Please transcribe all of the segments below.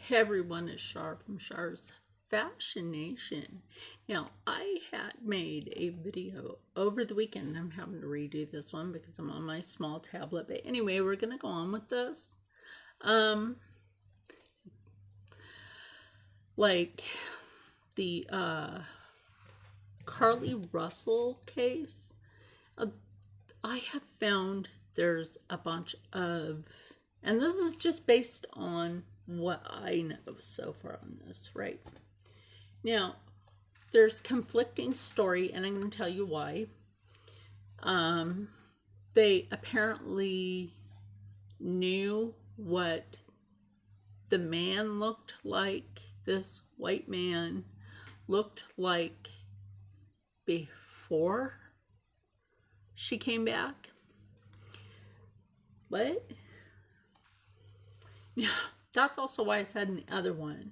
Hey everyone, it's Shar from Shar's Fashion Nation. Now, I had made a video over the weekend. I'm having to redo this one because I'm on my small tablet. But anyway, we're going to go on with this. Like the Carly Russell case, I have found there's a bunch of, and this is just based on what I know so far on this, right? Now, there's conflicting story, and I'm going to tell you why. They apparently knew what the man looked like, this white man looked like before she came back. What? Yeah. That's also why I said in the other one,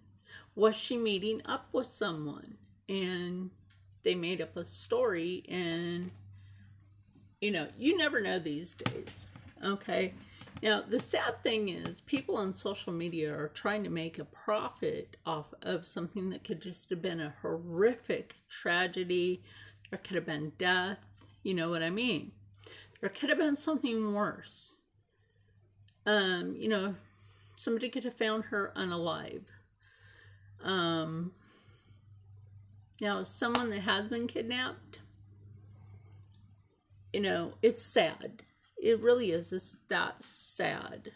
was she meeting up with someone? And they made up a story, and you never know these days. Okay. Now, the sad thing is people on social media are trying to make a profit off of something that could just have been a horrific tragedy. There could have been death. You know what I mean? There could have been something worse. Somebody could have found her unalive. Now, someone that has been kidnapped, it's sad. It really is. It's that sad.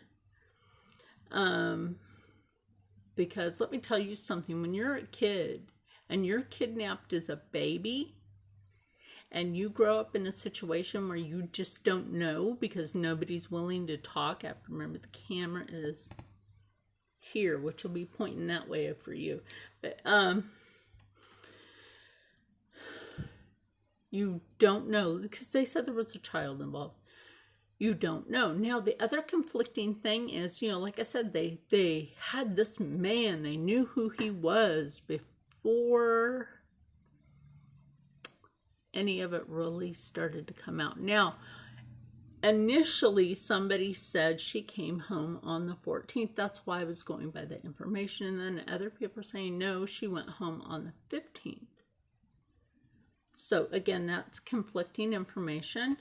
Because let me tell you something. When you're a kid and you're kidnapped as a baby, and you grow up in a situation where you just don't know because nobody's willing to talk. I have to remember the camera is here, which will be pointing that way for you. But you don't know because they said there was a child involved. You don't know. Now, the other conflicting thing is, like I said, they had this man. They knew who he was before any of it really started to come out. Now, initially, somebody said she came home on the 14th. That's why I was going by the information. And then other people are saying, no, she went home on the 15th. So, again, that's conflicting information.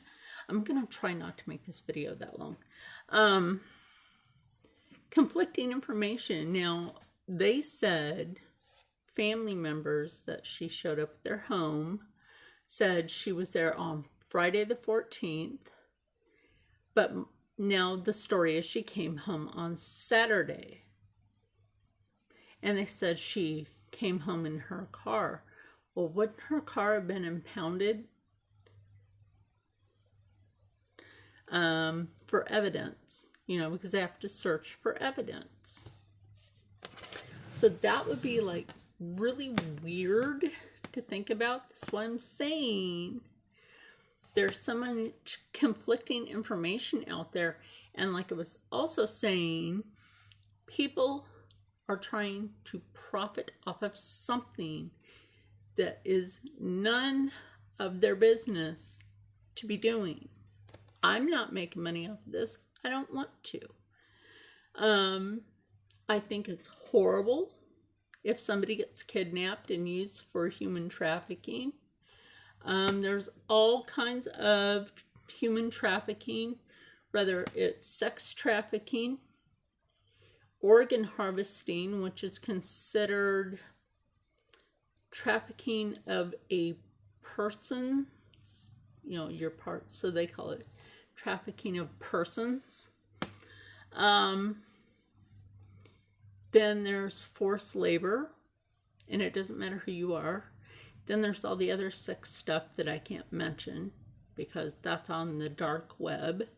I'm going to try not to make this video that long. Conflicting information. Now, they said family members that she showed up at their home said she was there on Friday the 14th. But now the story is she came home on Saturday. And they said she came home in her car. Well, wouldn't her car have been impounded for evidence? Because they have to search for evidence. So that would be like really weird to think about. That's what I'm saying. There's so much conflicting information out there. And like I was also saying, people are trying to profit off of something that is none of their business to be doing. I'm not making money off of this. I don't want to. I think it's horrible if somebody gets kidnapped and used for human trafficking. There's all kinds of human trafficking, whether it's sex trafficking, organ harvesting, which is considered trafficking of a person's, your parts, so they call it trafficking of persons. Then there's forced labor, and it doesn't matter who you are. Then there's all the other sex stuff that I can't mention because that's on the dark web.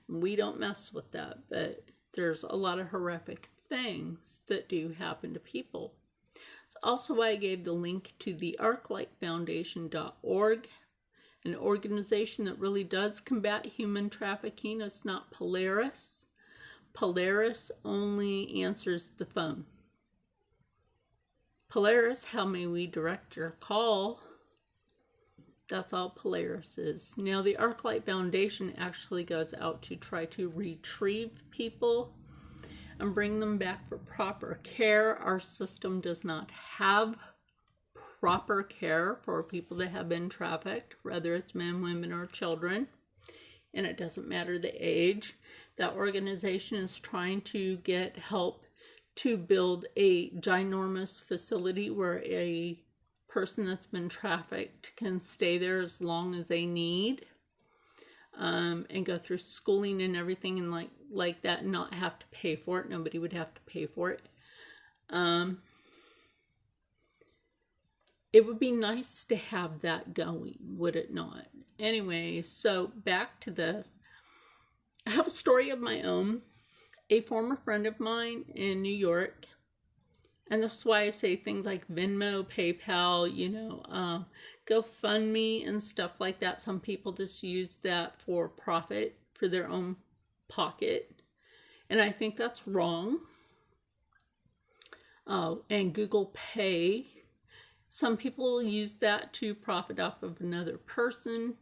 We don't mess with that, but there's a lot of horrific things that do happen to people. It's also why I gave the link to the arclightfoundation.org, an organization that really does combat human trafficking. It's not Polaris. Polaris only answers the phone. Polaris, how may we direct your call? That's all Polaris is. Now, the Arclight Foundation actually goes out to try to retrieve people and bring them back for proper care. Our system does not have proper care for people that have been trafficked, whether it's men, women, or children, and it doesn't matter the age. That organization is trying to get help to build a ginormous facility where a person that's been trafficked can stay there as long as they need, and go through schooling and everything and like that, and not have to pay for it. Nobody would have to pay for it. It would be nice to have that going, would it not? Anyway, so back to this. I have a story of my own. A former friend of mine in New York, and this is why I say things like Venmo, PayPal, GoFundMe and stuff like that. Some people just use that for profit, for their own pocket, and I think that's wrong. And Google Pay. Some people use that to profit off of another person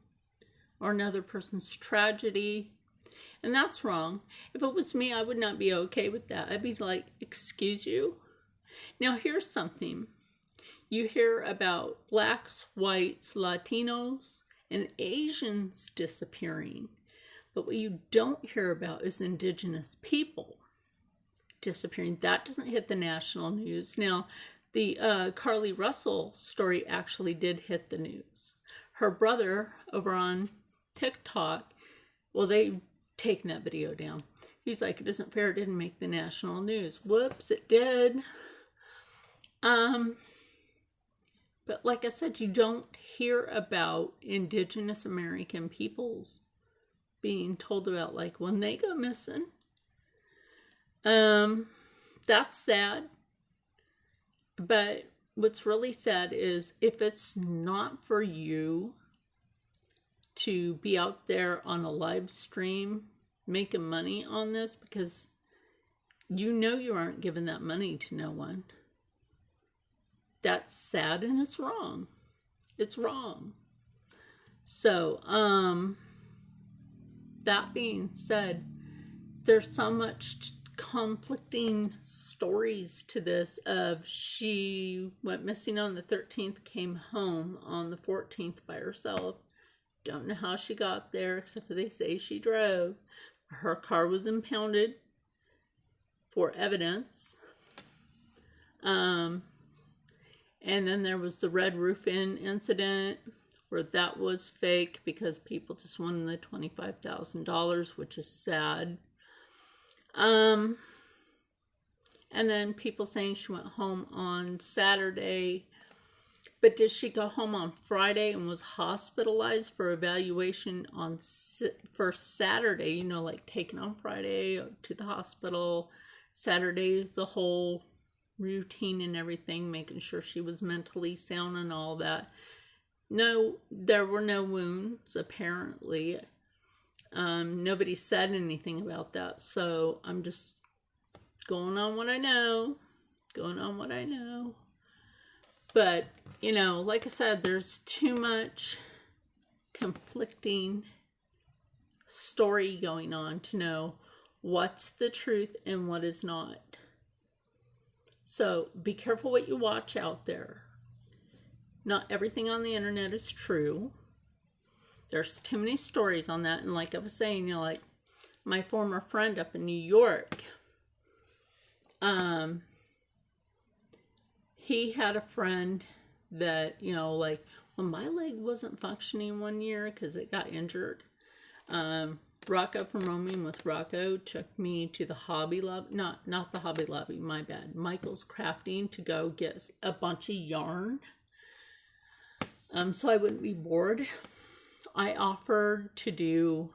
or another person's tragedy. And that's wrong. If it was me, I would not be okay with that. I'd be like, excuse you? Now, here's something. You hear about blacks, whites, Latinos, and Asians disappearing. But what you don't hear about is indigenous people disappearing. That doesn't hit the national news. Now, the Carly Russell story actually did hit the news. Her brother over on TikTok, well, they've taken that video down. He's like, it isn't fair, it didn't make the national news. Whoops, it did. But like I said, you don't hear about indigenous American peoples being told about, like, when they go missing. That's sad. But what's really sad is if it's not for you to be out there on a live stream making money on this, because you aren't giving that money to no one. That's sad and it's wrong. It's wrong. So, that being said, there's so much conflicting stories to this of she went missing on the 13th, came home on the 14th by herself. Don't know how she got there, except for they say she drove. Her car was impounded for evidence. And then there was the Red Roof Inn incident where that was fake because people just wanted the $25,000, which is sad. And then people saying she went home on Saturday. But did she go home on Friday and was hospitalized for evaluation for Saturday? Like taken on Friday to the hospital. Saturday is the whole routine and everything, making sure she was mentally sound and all that. No, there were no wounds, apparently. Nobody said anything about that, so I'm just going on what I know. But, like I said, there's too much conflicting story going on to know what's the truth and what is not. So be careful what you watch out there. Not everything on the internet is true. There's too many stories on that. And like I was saying, like my former friend up in New York, he had a friend that, like when my leg wasn't functioning one year because it got injured, Rocco from Roaming with Rocco took me to the Hobby Lobby, not the Hobby Lobby, my bad, Michael's Crafting, to go get a bunch of yarn, so I wouldn't be bored. I offered to do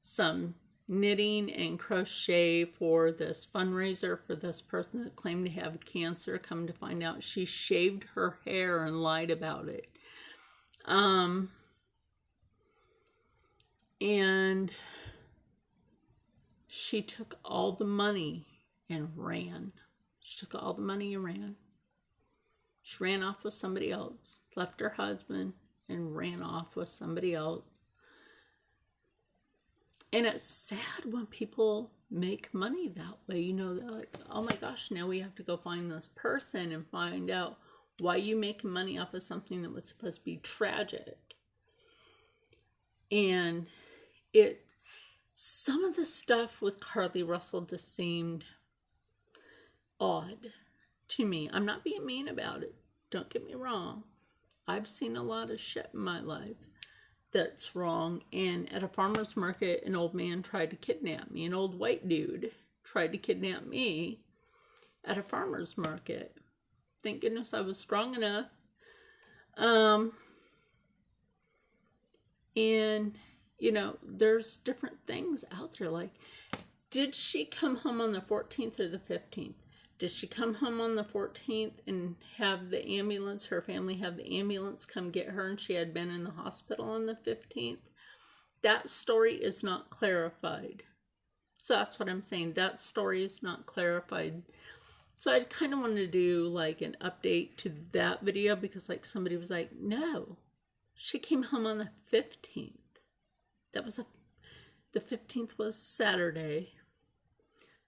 some knitting and crochet for this fundraiser for this person that claimed to have cancer. Come to find out, she shaved her hair and lied about it. And she took all the money and ran. She ran off with somebody else, left her husband, and ran off with somebody else. And it's sad when people make money that way. You know, they're like, oh my gosh, now we have to go find this person and find out why you making money off of something that was supposed to be tragic. And some of the stuff with Carly Russell just seemed odd to me. I'm not being mean about it. Don't get me wrong. I've seen a lot of shit in my life that's wrong. And at a farmer's market, an old man tried to kidnap me. An old white dude tried to kidnap me at a farmer's market. Thank goodness I was strong enough. And, you know, there's different things out there. Like, did she come home on the 14th or the 15th? Did she come home on the 14th and have the ambulance, her family have the ambulance come get her, and she had been in the hospital on the 15th? That story is not clarified. So that's what I'm saying. That story is not clarified. So I kind of wanted to do like an update to that video, because like somebody was like, no, she came home on the 15th. The 15th was Saturday.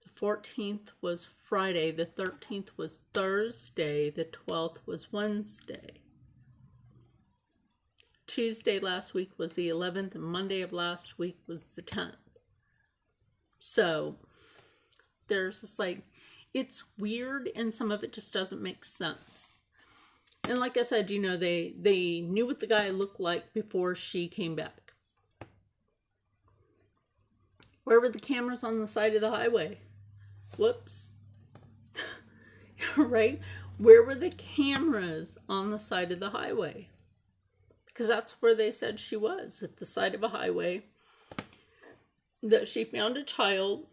The 14th was Friday. The 13th was Thursday. The 12th was Wednesday. Tuesday last week was the 11th, and Monday of last week was the 10th. So there's just like, it's weird, and some of it just doesn't make sense. And like I said, you know, they knew what the guy looked like before she came back. Where were the cameras on the side of the highway? Whoops. Right? Where were the cameras on the side of the highway? Because that's where they said she was, at the side of a highway. That she found a child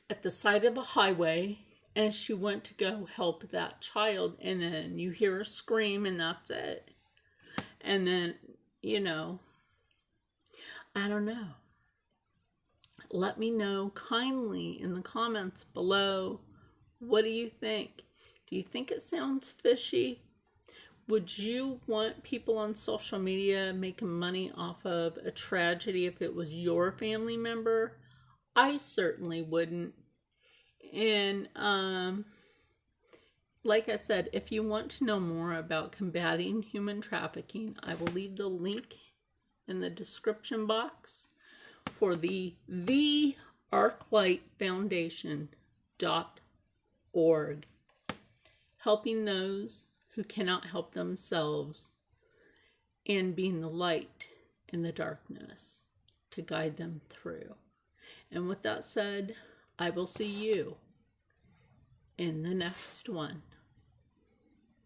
at the side of a highway, and she went to go help that child, and then you hear her scream, and that's it. And then, you know, I don't know. Let me know kindly in the comments below. What do you think? Do you think it sounds fishy? Would you want people on social media making money off of a tragedy if it was your family member? I certainly wouldn't. And like I said, if you want to know more about combating human trafficking, I will leave the link in the description box for the ArclightFoundation.org, helping those who cannot help themselves and being the light in the darkness to guide them through. And with that said, I will see you in the next one.